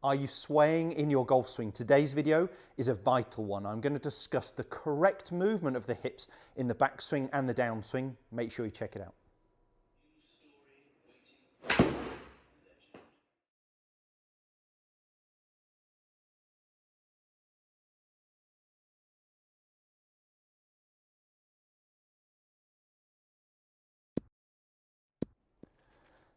Are you swaying in your golf swing? Today's video is a vital one. I'm going to discuss the correct movement of the hips in the backswing and the downswing. Make sure you check it out.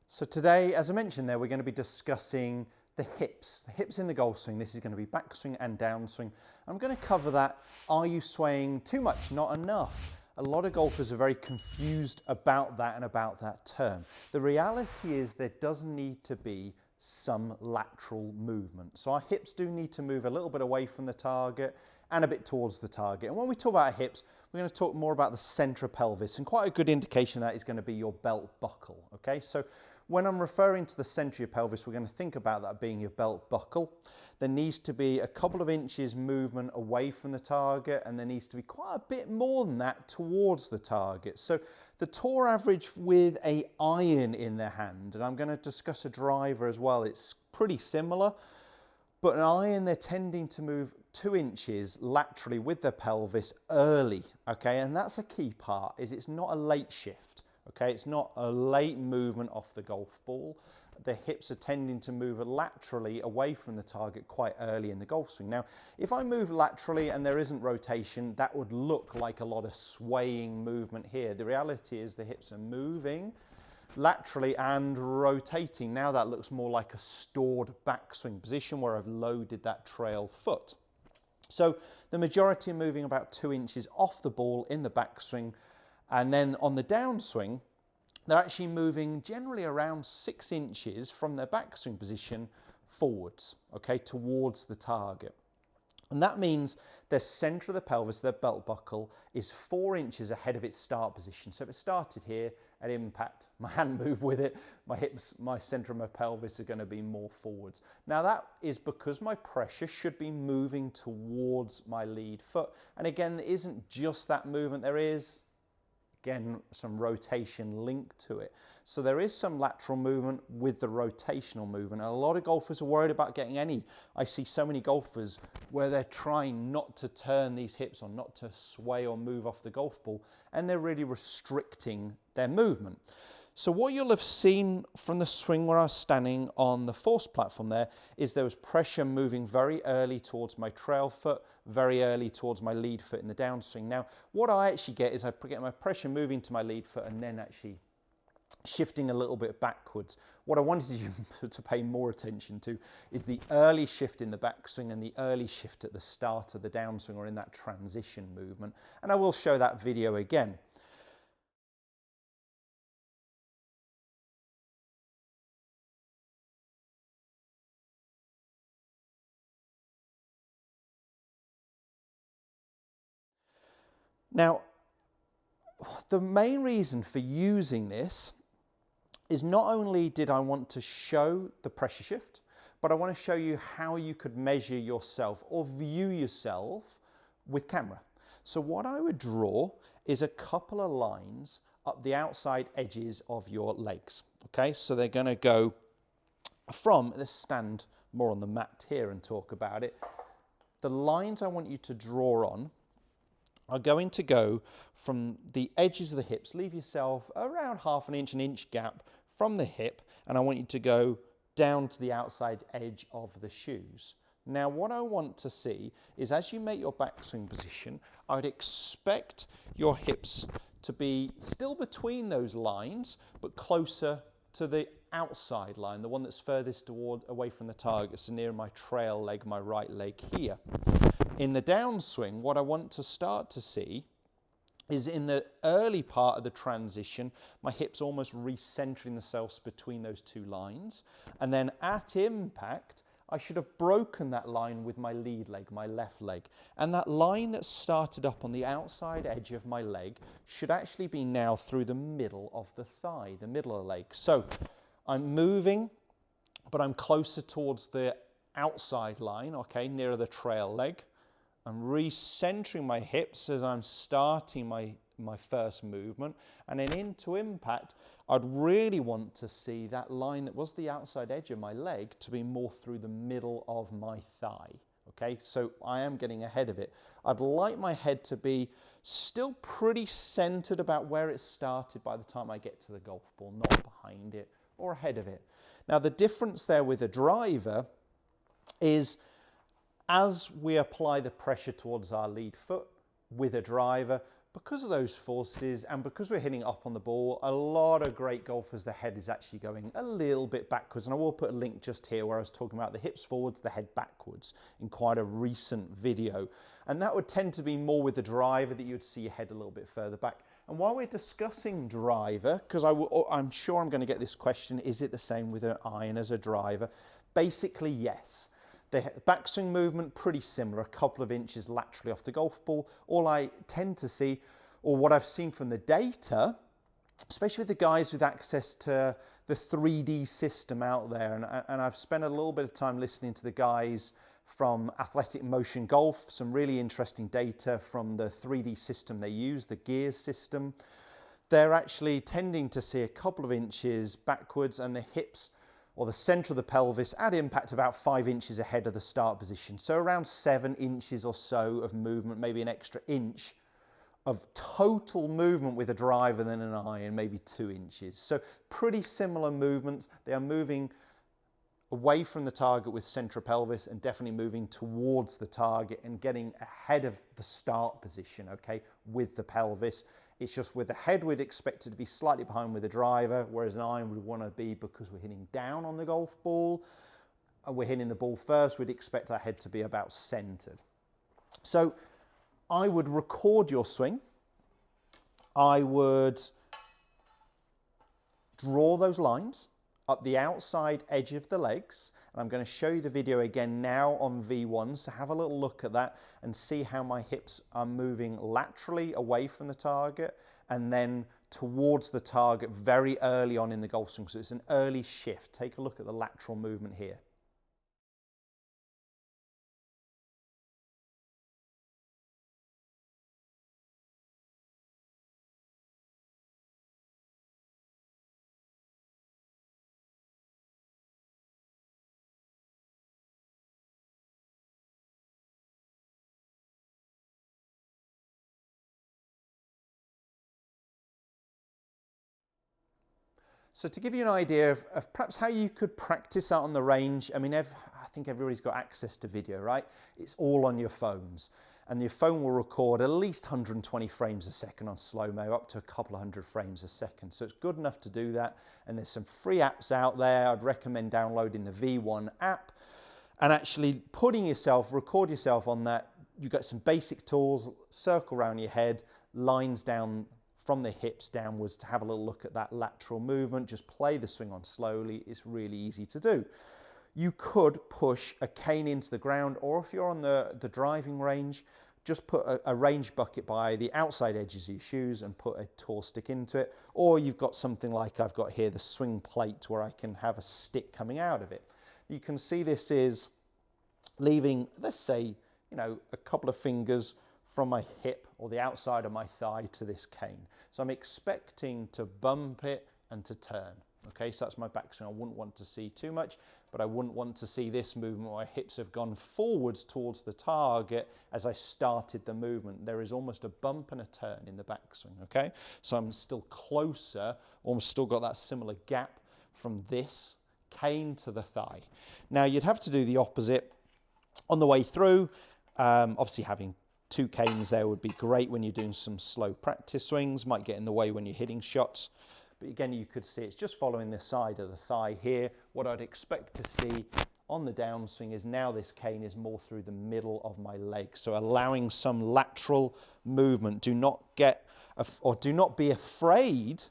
So today, as I mentioned there, we're going to be discussing the hips in the golf swing. This is going to be backswing and downswing. I'm going to cover that. Are you swaying too much, not enough? A lot of golfers are very confused about that and about that term. The reality is there does need to be some lateral movement. So our hips do need to move a little bit away from the target and a bit towards the target. And when we talk about hips, we're going to talk more about the centre of pelvis, and quite a good indication of that is going to be your belt buckle. Okay, so when I'm referring to the centre of your pelvis, we're going to think about that being your belt buckle. There needs to be a couple of inches movement away from the target, and there needs to be quite a bit more than that towards the target. So the tour average with an iron in their hand, and I'm going to discuss a driver as well, it's pretty similar, but an iron, they're tending to move 2 inches laterally with their pelvis early, okay? And that's a key part, is it's not a late shift. Okay, it's not a late movement off the golf ball. The hips are tending to move laterally away from the target quite early in the golf swing. Now, if I move laterally and there isn't rotation, that would look like a lot of swaying movement here. The reality is the hips are moving laterally and rotating. Now that looks more like a stored backswing position where I've loaded that trail foot. So the majority are moving about 2 inches off the ball in the backswing. And then on the downswing, they're actually moving generally around 6 inches from their backswing position forwards, okay, towards the target. And that means their centre of the pelvis, their belt buckle, is 4 inches ahead of its start position. So if it started here at impact, my hand moved with it, my hips, my centre of my pelvis are going to be more forwards. Now that is because my pressure should be moving towards my lead foot. And again, it isn't just that movement, there is again some rotation linked to it. So there is some lateral movement with the rotational movement. And a lot of golfers are worried about getting any. I see so many golfers where they're trying not to turn these hips or not to sway or move off the golf ball, and they're really restricting their movement. So what you'll have seen from the swing where I was standing on the force platform there is there was pressure moving very early towards my trail foot, very early towards my lead foot in the downswing. Now, what I actually get is I get my pressure moving to my lead foot and then actually shifting a little bit backwards. What I wanted you to pay more attention to is the early shift in the backswing and the early shift at the start of the downswing or in that transition movement. And I will show that video again. Now, the main reason for using this is not only did I want to show the pressure shift, but I want to show you how you could measure yourself or view yourself with camera. So what I would draw is a couple of lines up the outside edges of your legs. Okay, so they're going to go from, let's stand more on the mat here and talk about it. The lines I want you to draw on are going to go from the edges of the hips. Leave yourself around an inch gap from the hip, and I want you to go down to the outside edge of the shoes. Now what I want to see is as you make your backswing position, I would expect your hips to be still between those lines, but closer to the outside line, the one that's furthest away from the target, so near my trail leg, my right leg here. In the downswing, what I want to start to see is in the early part of the transition, my hips almost recentering themselves between those two lines. And then at impact, I should have broken that line with my lead leg, my left leg. And that line that started up on the outside edge of my leg should actually be now through the middle of the thigh, the middle of the leg. So I'm moving, but I'm closer towards the outside line, okay, nearer the trail leg. I'm recentering my hips as I'm starting my my first movement. And then into impact, I'd really want to see that line that was the outside edge of my leg to be more through the middle of my thigh. Okay, so I am getting ahead of it. I'd like my head to be still pretty centered about where it started by the time I get to the golf ball, not behind it or ahead of it. Now, the difference there with a driver is as we apply the pressure towards our lead foot with a driver, because of those forces and because we're hitting up on the ball, a lot of great golfers, the head is actually going a little bit backwards. And I will put a link just here where I was talking about the hips forwards, the head backwards in quite a recent video. And that would tend to be more with the driver, that you'd see your head a little bit further back. And while we're discussing driver, because I'm sure I'm going to get this question, is it the same with an iron as a driver? Basically, yes. The backswing movement, pretty similar, a couple of inches laterally off the golf ball. All I tend to see, or what I've seen from the data, especially with the guys with access to the 3D system out there, and I've spent a little bit of time listening to the guys from Athletic Motion Golf, some really interesting data from the 3D system they use, the gears system. They're actually tending to see a couple of inches backwards, and the hips or the center of the pelvis at impact about 5 inches ahead of the start position. So around 7 inches or so of movement, maybe an extra inch of total movement with a driver than an iron, maybe 2 inches. So pretty similar movements. They are moving away from the target with central pelvis and definitely moving towards the target and getting ahead of the start position, okay, with the pelvis. It's just with the head, we'd expect it to be slightly behind with the driver, whereas an iron would want to be, because we're hitting down on the golf ball, and we're hitting the ball first, we'd expect our head to be about centered. So I would record your swing. I would draw those lines up the outside edge of the legs. And I'm going to show you the video again now on V1, so have a little look at that and see how my hips are moving laterally away from the target and then towards the target very early on in the golf swing. So it's an early shift. Take a look at the lateral movement here. So to give you an idea of perhaps how you could practice out on the range, I mean, I think everybody's got access to video, right? It's all on your phones. And your phone will record at least 120 frames a second on slow-mo, up to a couple of hundred frames a second. So it's good enough to do that. And there's some free apps out there. I'd recommend downloading the V1 app and actually record yourself on that. You've got some basic tools, circle around your head, lines down from the hips downwards to have a little look at that lateral movement. Just play the swing on slowly. It's really easy to do. You could push a cane into the ground, or if you're on the driving range, just put a range bucket by the outside edges of your shoes and put a tour stick into it. Or you've got something like I've got here, the swing plate, where I can have a stick coming out of it. You can see this is leaving, let's say, a couple of fingers from my hip or the outside of my thigh to this cane. So I'm expecting to bump it and to turn. Okay, so that's my backswing. I wouldn't want to see too much, but I wouldn't want to see this movement where my hips have gone forwards towards the target as I started the movement. There is almost a bump and a turn in the backswing, okay? So I'm still closer, almost still got that similar gap from this cane to the thigh. Now you'd have to do the opposite on the way through. Obviously having 2 canes there would be great when you're doing some slow practice swings, might get in the way when you're hitting shots. But again, you could see it's just following the side of the thigh here. What I'd expect to see on the downswing is now this cane is more through the middle of my leg. So allowing some lateral movement. Do not be afraid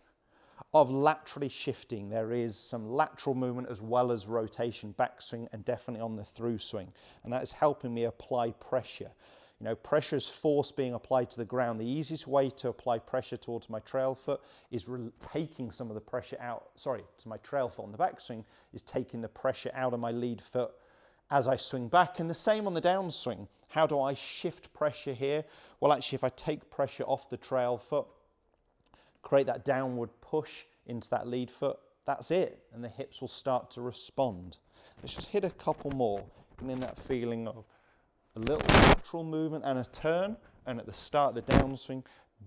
of laterally shifting. There is some lateral movement as well as rotation, backswing, and definitely on the through swing. And that is helping me apply pressure. Pressure is force being applied to the ground. The easiest way to apply pressure towards my trail foot is taking some of the pressure out, to my trail foot on the backswing, is taking the pressure out of my lead foot as I swing back. And the same on the downswing. How do I shift pressure here? Well, actually, if I take pressure off the trail foot, create that downward push into that lead foot. That's it, and the hips will start to respond. Let's just hit a couple more, getting that feeling of a little lateral movement and a turn, and at the start of the downswing,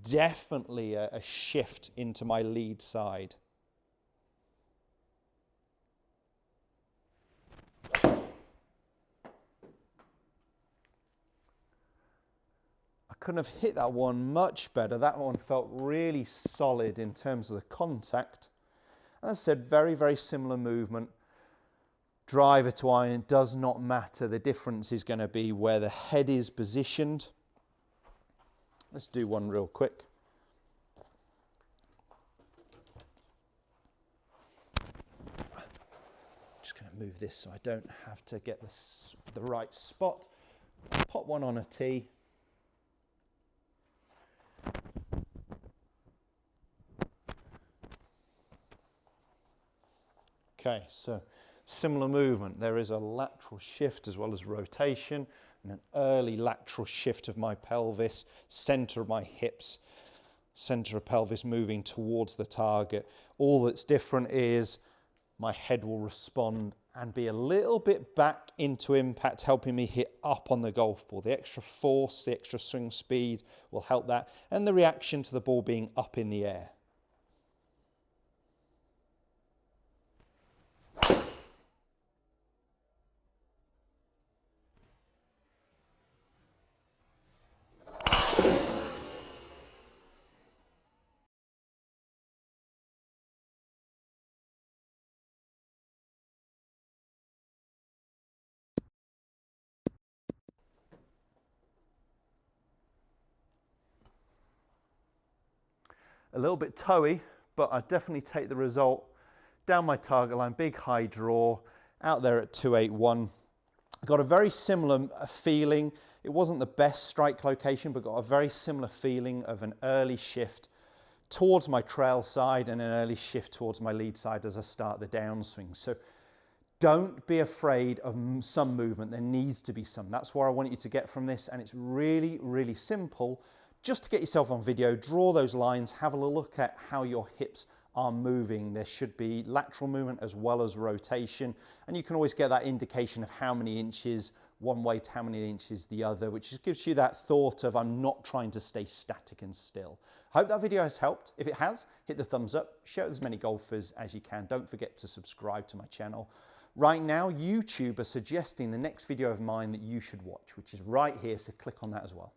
definitely a shift into my lead side. Couldn't have hit that one much better. That one felt really solid in terms of the contact. And as I said, very, very similar movement. Driver to iron does not matter. The difference is going to be where the head is positioned. Let's do one real quick. Just going to move this so I don't have to get the right spot. Pop one on a tee. Okay, so similar movement. There is a lateral shift as well as rotation, and an early lateral shift of my pelvis, center of my hips, center of pelvis moving towards the target. All that's different is my head will respond and be a little bit back into impact, helping me hit up on the golf ball. The extra force, the extra swing speed will help that, and the reaction to the ball being up in the air. A little bit toey, but I definitely take the result down my target line, big high draw, out there at 281. Got a very similar feeling. It wasn't the best strike location, but got a very similar feeling of an early shift towards my trail side and an early shift towards my lead side as I start the downswing. So don't be afraid of some movement. There needs to be some. That's where I want you to get from this, and it's really, really simple. Just to get yourself on video, draw those lines, have a look at how your hips are moving. There should be lateral movement as well as rotation, and you can always get that indication of how many inches one way to how many inches the other, which just gives you that thought of I'm not trying to stay static and still. I hope that video has helped. If it has, hit the thumbs up, share it with as many golfers as you can. Don't forget to subscribe to my channel. Right now, YouTube are suggesting the next video of mine that you should watch, which is right here, so click on that as well.